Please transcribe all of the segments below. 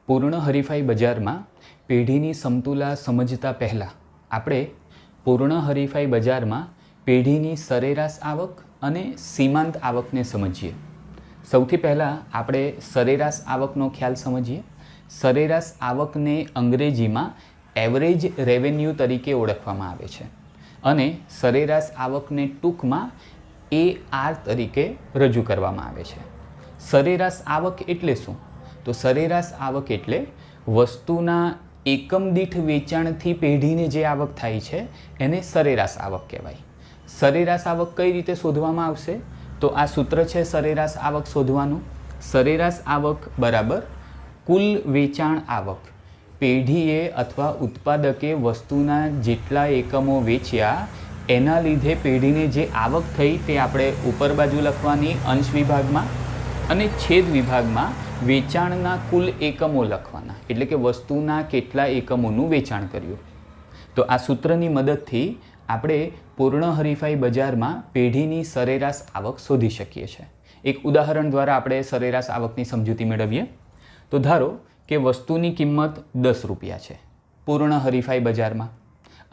પૂર્ણ હરીફાઈ બજારમાં પેઢીની સમતુલા સમજતા પહેલાં આપણે પૂર્ણ હરીફાઈ બજારમાં પેઢીની સરેરાશ આવક અને સીમાંત આવકને સમજીએ। સૌથી પહેલાં આપણે સરેરાશ આવકનો ખ્યાલ સમજીએ। સરેરાશ આવકને અંગ્રેજીમાં એવરેજ રેવન્યુ તરીકે ઓળખવામાં આવે છે અને સરેરાશ આવકને ટૂંકમાં AR તરીકે રજૂ કરવામાં આવે છે। સરેરાશ આવક એટલે શું? તો સરેરાશ આવક એટલે વસ્તુના એકમ દીઠ વેચાણથી પેઢીને જે આવક થાય છે એને સરેરાશ આવક કહેવાય। સરેરાશ આવક કઈ રીતે શોધવામાં આવશે? તો આ સૂત્ર છે સરેરાશ આવક શોધવાનું। સરેરાશ આવક બરાબર કુલ વેચાણ આવક। પેઢીએ અથવા ઉત્પાદકે વસ્તુના જેટલા એકમો વેચ્યા એના લીધે પેઢીને જે આવક થઈ તે આપણે ઉપર બાજુ લખવાની અંશ વિભાગમાં અને છેદ વિભાગમાં વેચાણના કુલ એકમો લખવાના, એટલે કે વસ્તુના કેટલા એકમોનું વેચાણ કર્યું। તો આ સૂત્રની મદદથી આપણે પૂર્ણ હરીફાઈ બજારમાં પેઢીની સરેરાશ આવક શોધી શકીએ છીએ। એક ઉદાહરણ દ્વારા આપણે સરેરાશ આવકની સમજૂતી મેળવીએ। તો ધારો કે વસ્તુની કિંમત 10 રૂપિયા છે પૂર્ણ હરીફાઈ બજારમાં,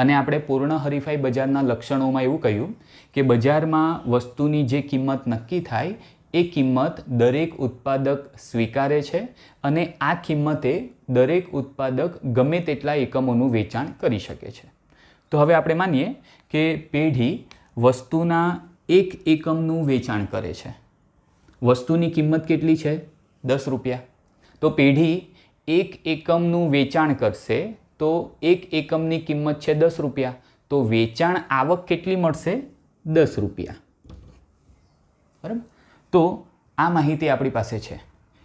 અને આપણે પૂર્ણ હરીફાઈ બજારના લક્ષણોમાં એવું કહ્યું કે બજારમાં વસ્તુની જે કિંમત નક્કી થાય એ કિંમત દરેક ઉત્પાદક સ્વીકારે છે અને આ કિંમતે દરેક ઉત્પાદક ગમે તેટલા એકમોનું વેચાણ કરી શકે છે। તો હવે આપણે માનીએ કે પેઢી વસ્તુના એક એકમનું વેચાણ કરે છે। વસ્તુની કિંમત કેટલી છે? 10 રૂપિયા। તો પેઢી એક એકમનું વેચાણ કરશે તો એક એકમની કિંમત છે 10 રૂપિયા, તો વેચાણ આવક કેટલી મળશે? 10 રૂપિયા। બરાબર? તો આ માહિતી આપણી પાસે છે।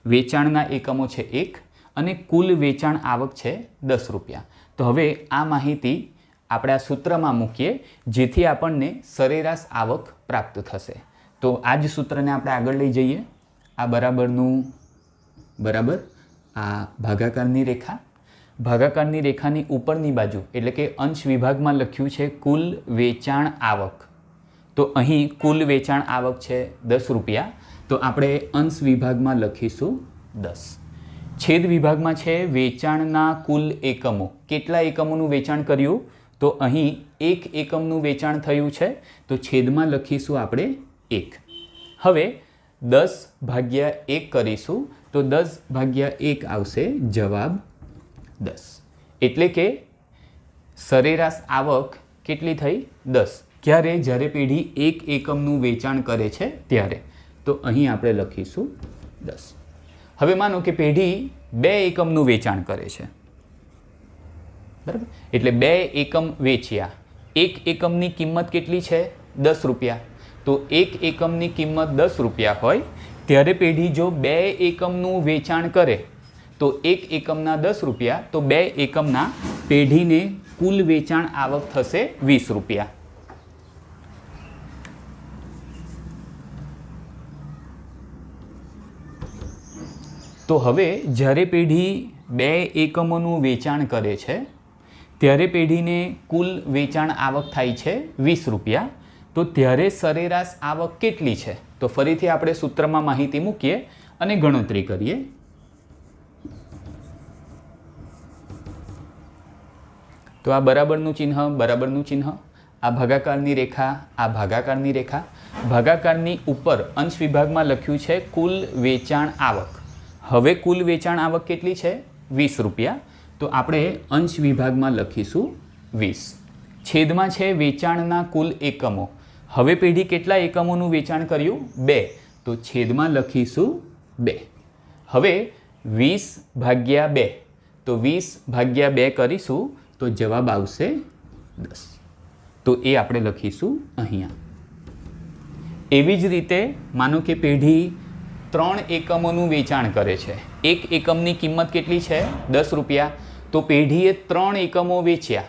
વેચાણના એકમો છે 1 અને કુલ વેચાણ આવક છે 10 રૂપિયા। તો હવે આ માહિતી આપણે આ સૂત્રમાં મૂકીએ જેથી આપણને સરેરાશ આવક પ્રાપ્ત થશે। તો આ જ સૂત્રને આપણે આગળ લઈ જઈએ। આ બરાબરનું બરાબર, આ ભાગાકારની રેખા, ભાગાકારની રેખાની ઉપરની બાજુ એટલે કે અંશ વિભાગમાં લખ્યું છે કુલ વેચાણ આવક। તો અહીં કુલ વેચાણ આવક છે 10 રૂપિયા, તો આપણે અંશ વિભાગમાં લખીશું 10। છેદ વિભાગમાં છે વેચાણના કુલ એકમો। કેટલા એકમોનું વેચાણ કર્યું? તો અહીં એક એકમનું વેચાણ થયું છે, તો છેદમાં લખીશું આપણે 1। હવે 10 ભાગ્યા 1 કરીશું તો 10 ભાગ્યા 1 આવશે જવાબ 10। એટલે કે સરેરાશ આવક કેટલી થઈ? 10। ક્યારે? જ્યારે પેઢી એક એકમનું વેચાણ કરે છે ત્યારે। તો અહીં આપણે લખીશું 10। હવે માનો કે પેઢી 2 એકમનું વેચાણ કરે છે, બરાબર? એટલે 2 એકમ વેચ્યા। એક એકમની કિંમત કેટલી છે? 10 રૂપિયા। તો એક એકમની કિંમત 10 રૂપિયા હોય ત્યારે પેઢી જો 2 એકમનું વેચાણ કરે તો એક એકમના 10 રૂપિયા, તો 2 એકમના પેઢીને કુલ વેચાણ આવક થશે 20 રૂપિયા। તો હવે જ્યારે પેઢી 2 એકમોનું વેચાણ કરે છે ત્યારે પેઢીને કુલ વેચાણ આવક થાય છે 20 રૂપિયા। તો ત્યારે સરેરાશ આવક કેટલી છે? તો ફરીથી આપણે સૂત્રમાં માહિતી મૂકીએ અને ગણતરી કરીએ। તો આ બરાબરનું ચિહ્ન, બરાબરનું ચિહ્ન, આ ભાગાકારની રેખા, આ ભાગાકારની રેખા, ભાગાકારની ઉપર અંશ વિભાગમાં લખ્યું છે કુલ વેચાણ આવક। હવે કુલ વેચાણ આવક કેટલી છે? 20 રૂપિયા। તો આપણે અંશ વિભાગમાં લખીશું 20। છેદમાં છે વેચાણના કુલ એકમો। હવે પેઢી કેટલા એકમોનું વેચાણ કર્યું? 2। તો છેદમાં લખીશું 2। હવે 20 ભાગ્યા 2, તો 20 ભાગ્યા 2 કરીશું તો જવાબ આવશે 10। તો એ આપણે લખીશું અહીંયા। એવી જ રીતે માનો કે પેઢી 3 એકમોનું વેચાણ કરે છે। એક એકમની કિંમત કેટલી છે? 10 રૂપિયા। તો પેઢીએ 3 એકમો વેચ્યા,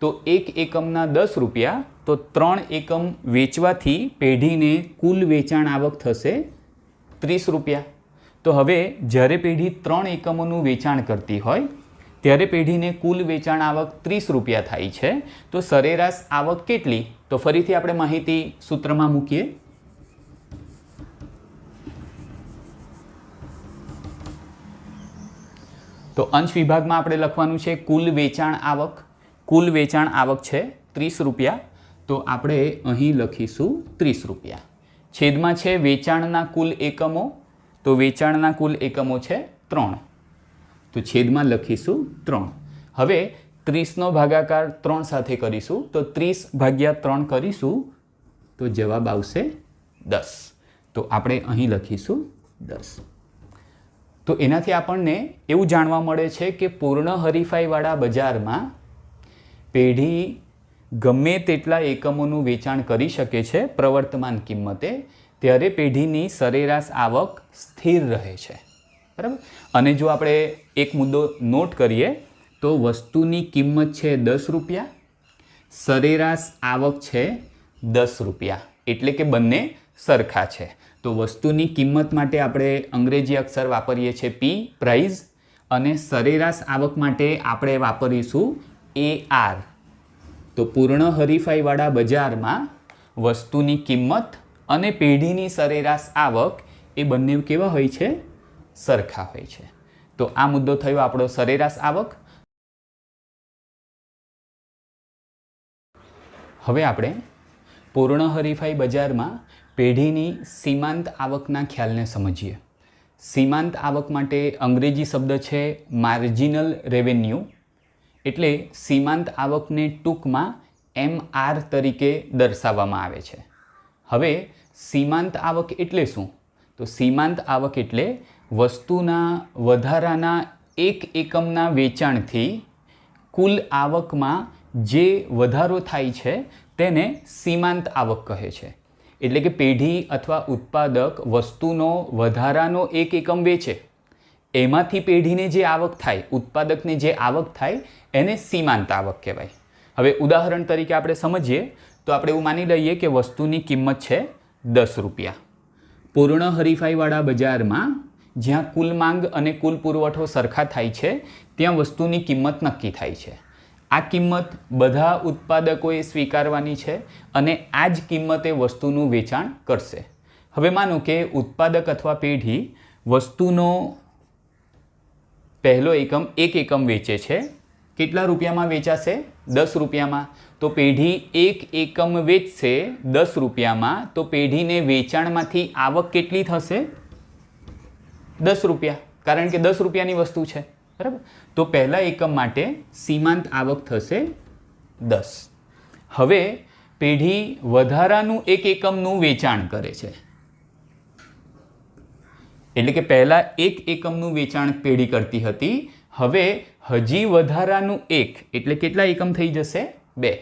તો એક એકમના 10 રૂપિયા, તો 3 એકમ વેચવાથી પેઢીને કુલ વેચાણ આવક થશે 30 રૂપિયા। તો હવે જ્યારે પેઢી 3 એકમોનું વેચાણ કરતી હોય ત્યારે પેઢીને કુલ વેચાણ આવક 30 રૂપિયા થાય છે। તો સરેરાશ આવક કેટલી? તો ફરીથી આપણે માહિતી સૂત્રમાં મૂકીએ। તો તો અંશ વિભાગમાં આપણે લખવાનું છે કુલ વેચાણ આવક. કુલ વેચાણ આવક છે 30 રૂપિયા, તો આપણે અહીં લખીશું 30 રૂપિયા. છેદમાં છે વેચાણના કુલ એકમો, તો વેચાણના કુલ એકમો છે 3, તો છેદમાં લખીશું 3. હવે 30નો ભાગાકાર 3 સાથે કરીશું, તો 30 ભાગ્યા 3 કરીશું તો જવાબ આવશે 10. તો આપણે અહીં લખીશું 10. તો એનાથી આપણને એવું જાણવા મળે છે કે પૂર્ણ હરીફાઈવાળા બજારમાં પેઢી ગમે તેટલા એકમોનું વેચાણ કરી શકે છે પ્રવર્તમાન કિંમતે, ત્યારે પેઢીની સરેરાશ આવક સ્થિર રહે છે. બરાબર. અને જો આપણે એક મુદ્દો નોટ કરીએ તો વસ્તુની કિંમત છે 10 રૂપિયા, સરેરાશ આવક છે 10 રૂપિયા, એટલે કે બંને સરખા છે. તો વસ્તુની કિંમત માટે આપણે અંગ્રેજી અક્ષર વાપરીએ છીએ P, પ્રાઇઝ, અને સરેરાશ આવક માટે આપણે વાપરીશું AR. તો પૂર્ણ હરીફાઈવાળા બજારમાં વસ્તુની કિંમત અને પેઢીની સરેરાશ આવક એ બંને કેવા હોય છે? સરખા હોય છે. તો આ મુદ્દો થયો આપણો સરેરાશ આવક. હવે આપણે પૂર્ણ હરીફાઈ બજારમાં પેઢીની સીમાંત આવકના ખ્યાલને સમજીએ. સીમાંત આવક માટે અંગ્રેજી શબ્દ છે માર્જિનલ રેવન્યુ, એટલે સીમાંત આવકને ટૂંકમાં MR તરીકે દર્શાવવામાં આવે છે. હવે સીમાંત આવક એટલે શું? તો સીમાંત આવક એટલે વસ્તુના વધારાના એક એકમના વેચાણથી કુલ આવકમાં જે વધારો થાય છે તેને સીમાંત આવક કહે છે. એટલે કે પેઢી અથવા ઉત્પાદક વસ્તુનો વધારાનો એક એકમ વેચે, એમાંથી પેઢીને જે આવક થાય, ઉત્પાદકને જે આવક થાય એને સીમાંત આવક કહેવાય. હવે ઉદાહરણ તરીકે આપણે સમજીએ તો આપણે એવું માની લઈએ કે વસ્તુની કિંમત છે 10 રૂપિયા. પૂર્ણ હરીફાઈવાળા બજારમાં જ્યાં કુલ માંગ અને કુલ પુરવઠો સરખા થાય છે ત્યાં વસ્તુની કિંમત નક્કી થાય છે. આ કિંમત બધા ઉત્પાદકોએ સ્વીકારવાની છે અને આ જ કિંમતે વસ્તુનું વેચાણ કરશે. હવે માનો કે ઉત્પાદક અથવા પેઢી વસ્તુનો પહેલો એકમ એક એકમ વેચે છે. કેટલા રૂપિયામાં વેચાશે? 10 રૂપિયામાં. તો પેઢી એક એકમ વેચશે 10 રૂપિયામાં, તો પેઢીને વેચાણમાંથી આવક કેટલી થશે? 10 રૂપિયા, કારણ કે 10 રૂપિયાની વસ્તુ છે. બરાબર. તો પહેલા એકમ માટે સીમાંત આવક થશે 10. હવે પેઢી વધારાનું એક એકમનું વેચાણ કરે છે, એટલે કે પહેલા એક એકમનું વેચાણ પેઢી કરતી હતી, હવે હજી વધારાનું એક, એટલે કેટલા એકમ થઈ જશે? 2.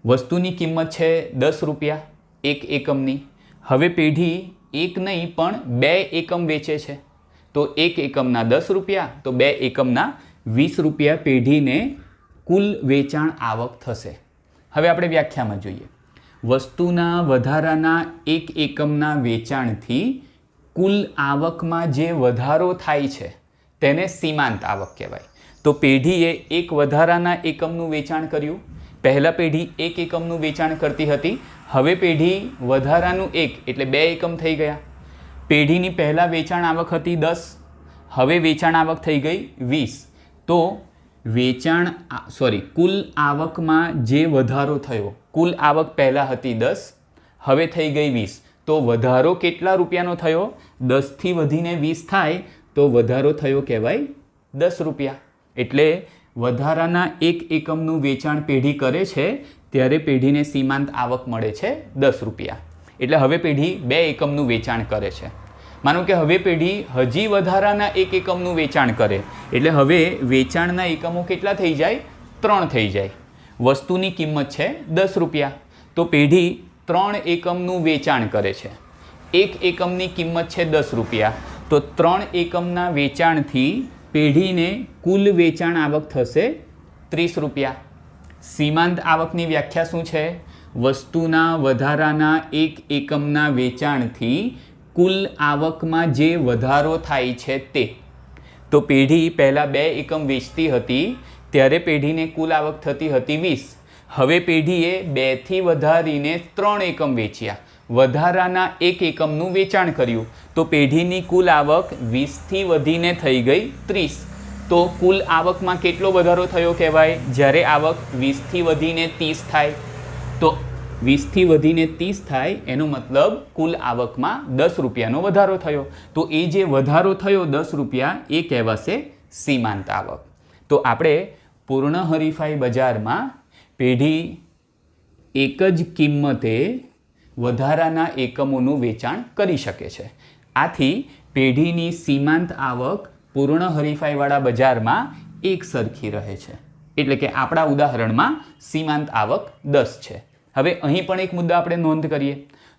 વસ્તુની કિંમત છે 10 રૂપિયા એક એકમની. હવે પેઢી એક નહીં પણ 2 એકમ વેચે છે, તો એક એકમના 10 રૂપિયા, તો 2 એકમના 20 રૂપિયા પેઢીને કુલ વેચાણ આવક થશે. હવે આપણે વ્યાખ્યામાં જોઈએ. વસ્તુના વધારાના એક એકમના વેચાણથી કુલ આવકમાં જે વધારો થાય છે તેને સીમાંત આવક કહેવાય. તો પેઢીએ એક વધારાના એકમનું વેચાણ કર્યું. પહેલાં પેઢી એક એકમનું વેચાણ કરતી હતી, હવે પેઢી વધારાનું એક, એટલે 2 એકમ થઈ ગયા. પેઢીની પહેલાં વેચાણ આવક હતી 10, હવે વેચાણ આવક થઈ ગઈ 20. તો કુલ આવકમાં જે વધારો થયો, કુલ આવક પહેલાં હતી 10, હવે થઈ ગઈ 20. તો વધારો કેટલા રૂપિયાનો થયો? 10થી વધીને 20 થાય તો વધારો થયો કહેવાય 10 રૂપિયા. એટલે વધારાના એક એકમનું વેચાણ પેઢી કરે છે ત્યારે પેઢીને સીમાંત આવક મળે છે 10 રૂપિયા. એટલે હવે પેઢી 2 એકમનું વેચાણ કરે છે. માનો કે હવે પેઢી હજી વધારાના એક એકમનું વેચાણ કરે, એટલે હવે વેચાણના એકમો કેટલા થઈ જાય? 3 થઈ જાય. વસ્તુની કિંમત છે 10 રૂપિયા, તો પેઢી 3 એકમનું વેચાણ કરે છે. એક એકમની કિંમત છે 10 રૂપિયા, તો 3 એકમના વેચાણથી પેઢીને કુલ વેચાણ આવક થશે 30 રૂપિયા. સીમાંત આવકની વ્યાખ્યા શું છે? વસ્તુના વધારાના એક એકમના વેચાણથી કુલ આવકમાં જે વધારો થાય છે તે. તો પેઢી પહેલાં 2 એકમ વેચતી હતી ત્યારે પેઢીને કુલ આવક થતી હતી 20. હવે પેઢીએ 2થી વધારીને 3 એકમ વેચ્યા, વધારાના એક એકમનું વેચાણ કર્યું, તો પેઢીની કુલ આવક 20થી વધીને થઈ ગઈ 30. તો કુલ આવકમાં કેટલો વધારો થયો કહેવાય? જ્યારે આવક 20થી વધીને 30 થાય, તો 20થી વધીને 30 થાય એનો મતલબ કુલ આવકમાં 10 રૂપિયાનો વધારો થયો. તો એ જે વધારો થયો 10 રૂપિયા એ કહેવાશે સીમાંત આવક. તો આપણે પૂર્ણ હરીફાઈ બજારમાં પેઢી એક જ કિંમતે વધારાના એકમોનું વેચાણ કરી શકે છે. આથી પેઢીની સીમાંત આવક પૂર્ણ હરીફાઈવાળા બજારમાં એક સરખી રહે છે. એટલે કે આપણા ઉદાહરણમાં સીમાંત આવક 10 છે. હવે અહીં પણ એક મુદ્દા આપણે નોંધ કરીએ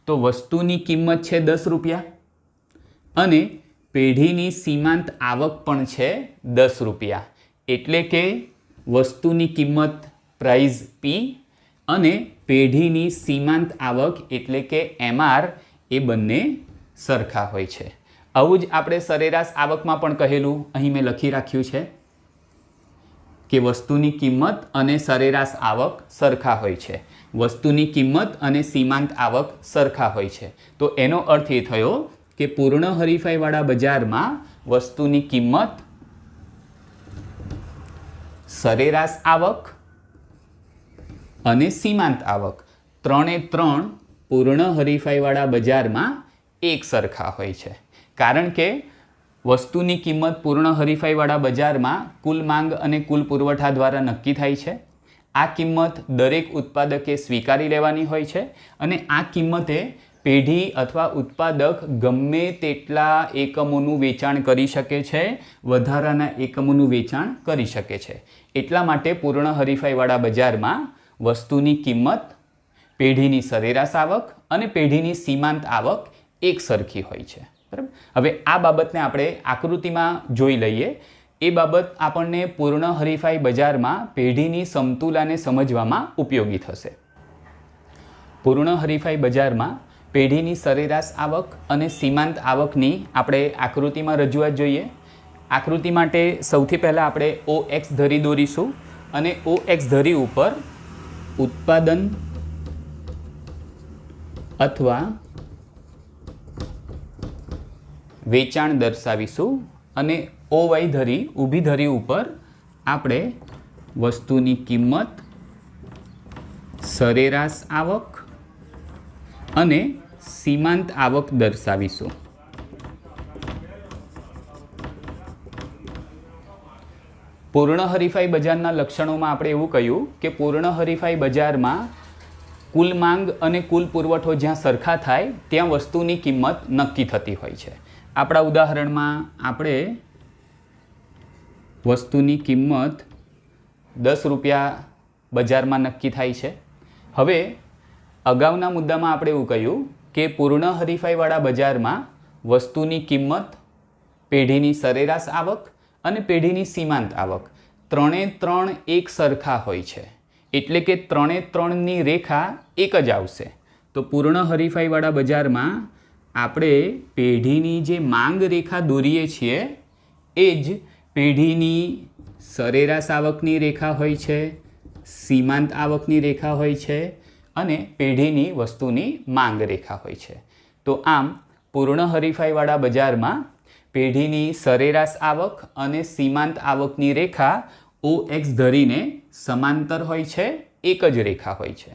તો વસ્તુની કિંમત છે 10 રૂપિયા અને પેઢીની સીમાંત આવક પણ છે 10 રૂપિયા. એટલે કે વસ્તુની કિંમત પ્રાઇઝ P અને પેઢીની સીમાંત આવક એટલે કે MR એ બંને સરખા હોય છે. આવું જ આપણે સરેરાશ આવકમાં પણ કહેલું, અહીં મેં લખી રાખ્યું છે કે વસ્તુની કિંમત અને સરેરાશ આવક સરખા હોય છે. વસ્તુની કિંમત અને સીમાંત આવક સરખા હોય છે. તો એનો અર્થ એ થયો કે પૂર્ણ હરીફાઈવાળા બજારમાં વસ્તુની કિંમત, સરેરાશ આવક અને સીમાંત આવક ત્રણે ત્રણ પૂર્ણ હરીફાઈવાળા બજારમાં એક સરખા હોય છે. કારણ કે વસ્તુની કિંમત પૂર્ણ હરીફાઈવાળા બજારમાં કુલ માંગ અને કુલ પુરવઠા દ્વારા નક્કી થાય છે. આ કિંમત દરેક ઉત્પાદકે સ્વીકારી લેવાની હોય છે અને આ કિંમતે પેઢી અથવા ઉત્પાદક ગમે તેટલા એકમોનું વેચાણ કરી શકે છે, વધારાના એકમોનું વેચાણ કરી શકે છે. એટલા માટે પૂર્ણ હરીફાઈવાળા બજારમાં વસ્તુની કિંમત, પેઢીની સરેરાશ આવક અને પેઢીની સીમાંત આવક એક સરખી હોય છે. બરાબર. હવે આ બાબતને આપણે આકૃતિમાં જોઈ લઈએ. એ બાબત આપણને પૂર્ણ હરીફાઈ બજારમાં પેઢીની સમતુલાને સમજવામાં ઉપયોગી થશે. પૂર્ણ હરીફાઈ બજારમાં પેઢીની સરેરાશ આવક અને સીમાંત આવકની આપણે આકૃતિમાં રજૂઆત જોઈએ. આકૃતિ માટે સૌથી પહેલાં આપણે OX ધરી દોરીશું અને OX ધરી ઉપર ઉત્પાદન અથવા વેચાણ દર્શાવીશું અને OY ધરી, ઊભી ધરી ઉપર આપણે વસ્તુની કિંમત, સરેરાશ આવક અને સીમાંત આવક દર્શાવીશું. પૂર્ણ હરીફાઈ બજારના લક્ષણોમાં આપણે એવું કહ્યું કે પૂર્ણ હરીફાઈ બજારમાં કુલ માંગ અને કુલ પુરવઠો જ્યાં સરખા થાય ત્યાં વસ્તુની કિંમત નક્કી થતી હોય છે. આપણા ઉદાહરણમાં આપણે વસ્તુની કિંમત 10 રૂપિયા બજારમાં નક્કી થાય છે. હવે અગાઉના મુદ્દામાં આપણે એવું કહ્યું કે પૂર્ણ હરીફાઈવાળા બજારમાં વસ્તુની કિંમત, પેઢીની સરેરાશ આવક અને પેઢીની સીમાંત આવક ત્રણે ત્રણ એક સરખા હોય છે. એટલે કે ત્રણે ત્રણની રેખા એક જ આવશે. તો પૂર્ણ હરીફાઈવાળા બજારમાં આપણે પેઢીની જે માંગ રેખા દોરીએ છીએ એ જ પેઢીની સરેરાશ આવકની રેખા હોય છે, સીમાંત આવકની રેખા હોય છે અને પેઢીની વસ્તુની માંગ રેખા હોય છે. તો આમ પૂર્ણ હરીફાઈવાળા બજારમાં પેઢીની સરેરાશ આવક અને સીમાંત આવકની રેખા OX ધરીને સમાંતર હોય છે, એક જ રેખા હોય છે.